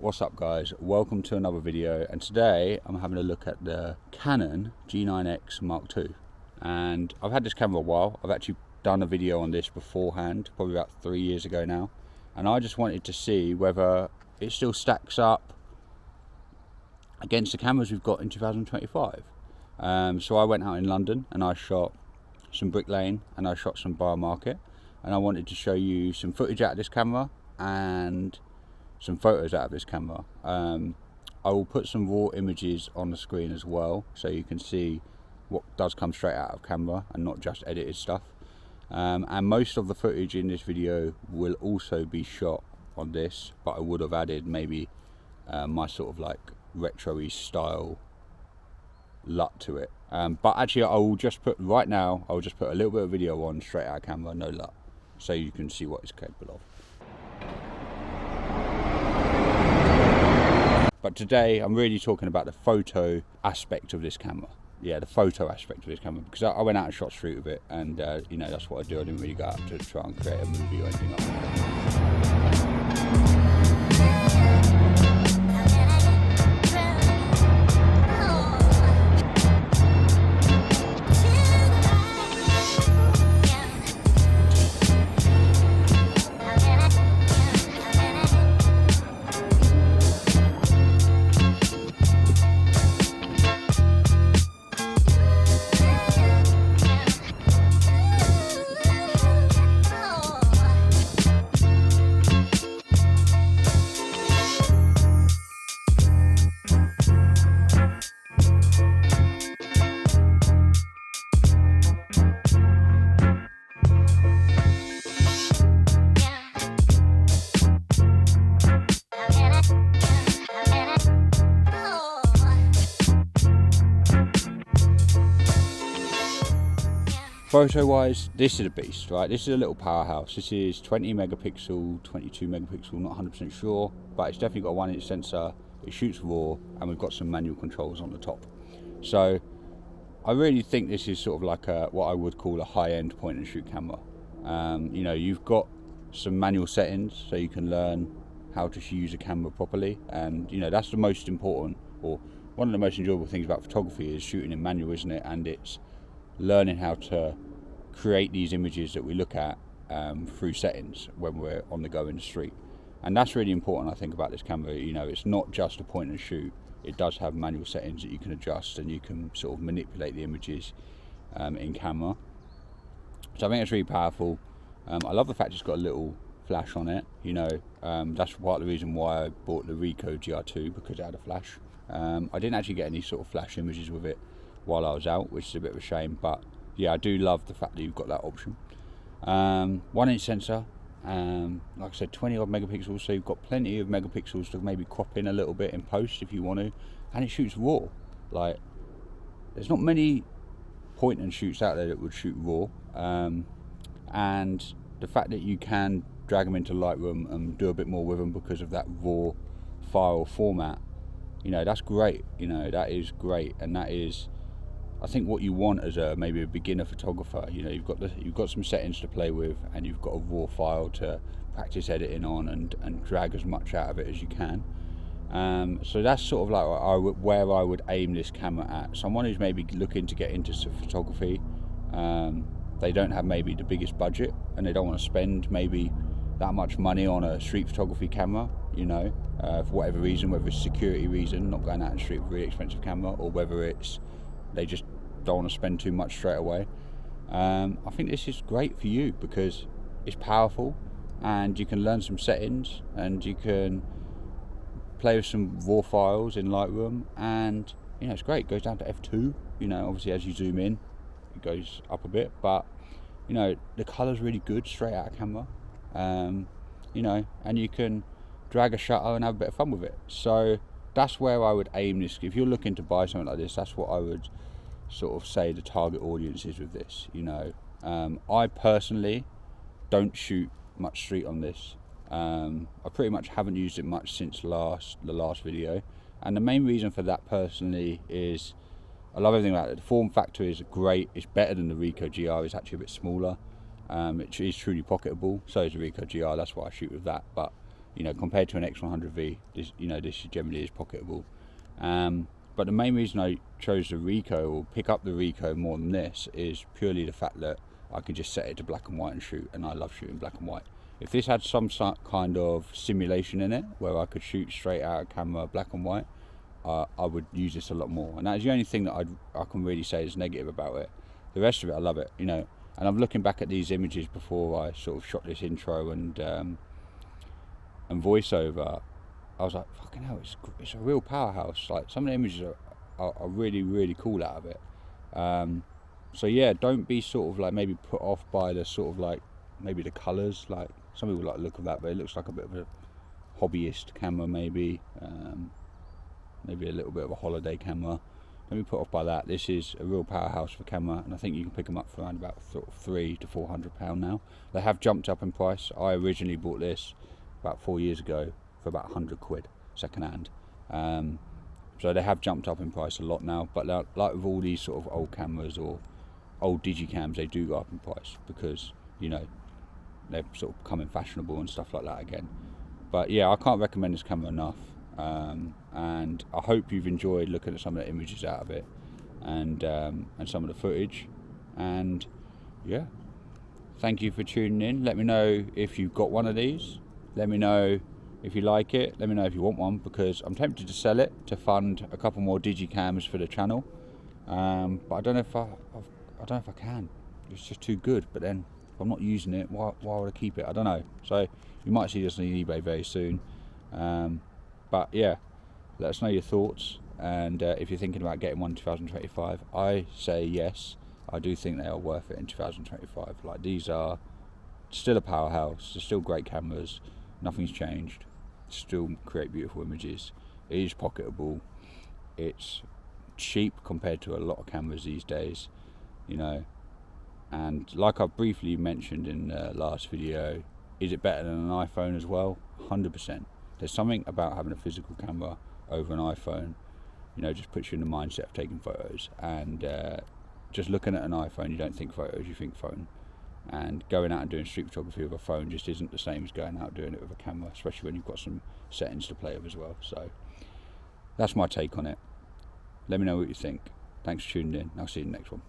What's up guys, welcome to another video, and today I'm having a look at the Canon G9x Mark II. And I've had this camera a while. I've actually done a video on this beforehand, probably about 3 years ago now, and I just wanted to see whether it still stacks up against the cameras we've got in 2025. So I went out in London and I shot some bricklaying and I shot some bar market, and I wanted to show you some footage out of this camera and some photos out of this camera. I will put some raw images on the screen as well, so you can see what does come straight out of camera and not just edited stuff. And most of the footage in this video will also be shot on this, but I would have added maybe my sort of like retro-y style LUT to it. But actually I will just put, right now, I'll just put a little bit of video on straight out of camera, no LUT, so you can see what it's capable of. But today I'm really talking about the photo aspect of this camera. Yeah, the photo aspect of this camera, because I went out and shot street with it, and you know, that's what I do. I didn't really go out to try and create a movie or anything like that. Photo wise, this is a beast, right? This is a little powerhouse. This is 20 megapixel, 22 megapixel, not 100% sure, but it's definitely got a 1-inch sensor. It shoots raw, and we've got some manual controls on the top. So I really think this is sort of like what I would call a high-end point and shoot camera. You know, you've got some manual settings, so you can learn how to use a camera properly, and you know, that's the most important, or one of the most enjoyable things about photography is shooting in manual, isn't it? And it's learning how to create these images that we look at through settings when we're on the go in the street. And that's really important, I think, about this camera. You know, it's not just a point and shoot. It does have manual settings that you can adjust, and you can sort of manipulate the images in camera. So I think it's really powerful. I love the fact it's got a little flash on it. You know, that's part of the reason why I bought the Ricoh GR2, because it had a flash. I didn't actually get any sort of flash images with it while I was out, which is a bit of a shame, but yeah, I do love the fact that you've got that option. 1-inch sensor, like I said, 20 odd megapixels, so you've got plenty of megapixels to maybe crop in a little bit in post if you want to, and it shoots raw. Like, there's not many point and shoots out there that would shoot raw, and the fact that you can drag them into Lightroom and do a bit more with them because of that raw file format, you know, that's great. You know, that is great, and that is, I think, what you want as maybe a beginner photographer. You know, you've got some settings to play with, and you've got a raw file to practice editing on and drag as much out of it as you can. So that's sort of like where I would aim this camera at. Someone who's maybe looking to get into some photography, they don't have maybe the biggest budget, and they don't want to spend maybe that much money on a street photography camera, you know, for whatever reason, whether it's security reason, not going out in the street with a really expensive camera, or whether it's they just don't want to spend too much straight away. I think this is great for you because it's powerful, and you can learn some settings, and you can play with some raw files in Lightroom, and you know, it's great. It goes down to f2, you know, obviously as you zoom in it goes up a bit, but you know, the color's really good straight out of camera. You know, and you can drag a shutter and have a bit of fun with it. So that's where I would aim this. If you're looking to buy something like this, that's what I would sort of say the target audience is with this. You know, I personally don't shoot much street on this. I pretty much haven't used it much since the last video, and the main reason for that personally is I love everything about it. The form factor is great. It's better than the Ricoh GR. It's actually a bit smaller. It is truly pocketable. So is the Ricoh GR. That's why I shoot with that. But You know, compared to an X100V, this, you know, this generally is pocketable. But the main reason I chose the Ricoh, or pick up the Ricoh more than this, is purely the fact that I can just set it to black and white and shoot, and I love shooting black and white. If this had some kind of simulation in it, where I could shoot straight out of camera black and white, I would use this a lot more. And that's the only thing that I can really say is negative about it. The rest of it, I love it, you know. And I'm looking back at these images before I sort of shot this intro and voiceover. I was like, fucking hell, it's a real powerhouse. Like, some of the images are really, really cool out of it. So yeah, don't be sort of like maybe put off by the sort of like maybe the colours. Like, some people like the look of that, but it looks like a bit of a hobbyist camera, maybe maybe a little bit of a holiday camera. Don't be put off by that. This is a real powerhouse for camera, and I think you can pick them up for around about sort of £300 to £400 now. They have jumped up in price. I originally bought this about 4 years ago for about £100 second hand. So they have jumped up in price a lot now, but like with all these sort of old cameras or old digicams, they do go up in price because, you know, they're sort of becoming fashionable and stuff like that again. But yeah, I can't recommend this camera enough, and I hope you've enjoyed looking at some of the images out of it and some of the footage. And yeah, thank you for tuning in. Let me know if you've got one of these. Let me know if you like it. Let me know if you want one, because I'm tempted to sell it to fund a couple more digicams for the channel. But I don't know if I don't know if I can. It's just too good. But then if I'm not using it, why would I keep it? I don't know. So you might see this on eBay very soon. But yeah, let us know your thoughts. And if you're thinking about getting one in 2025, I say yes. I do think they are worth it in 2025. Like, these are still a powerhouse. They're still great cameras. Nothing's changed. Still create beautiful images. It is pocketable. It's cheap compared to a lot of cameras these days, you know. And like I briefly mentioned in the last video, is it better than an iPhone as well? 100%. There's something about having a physical camera over an iPhone, you know, just puts you in the mindset of taking photos. And just looking at an iPhone, you don't think photos, you think phone. And going out and doing street photography with a phone just isn't the same as going out doing it with a camera, especially when you've got some settings to play with as well. So that's my take on it. Let me know what you think. Thanks for tuning in. I'll see you in the next one.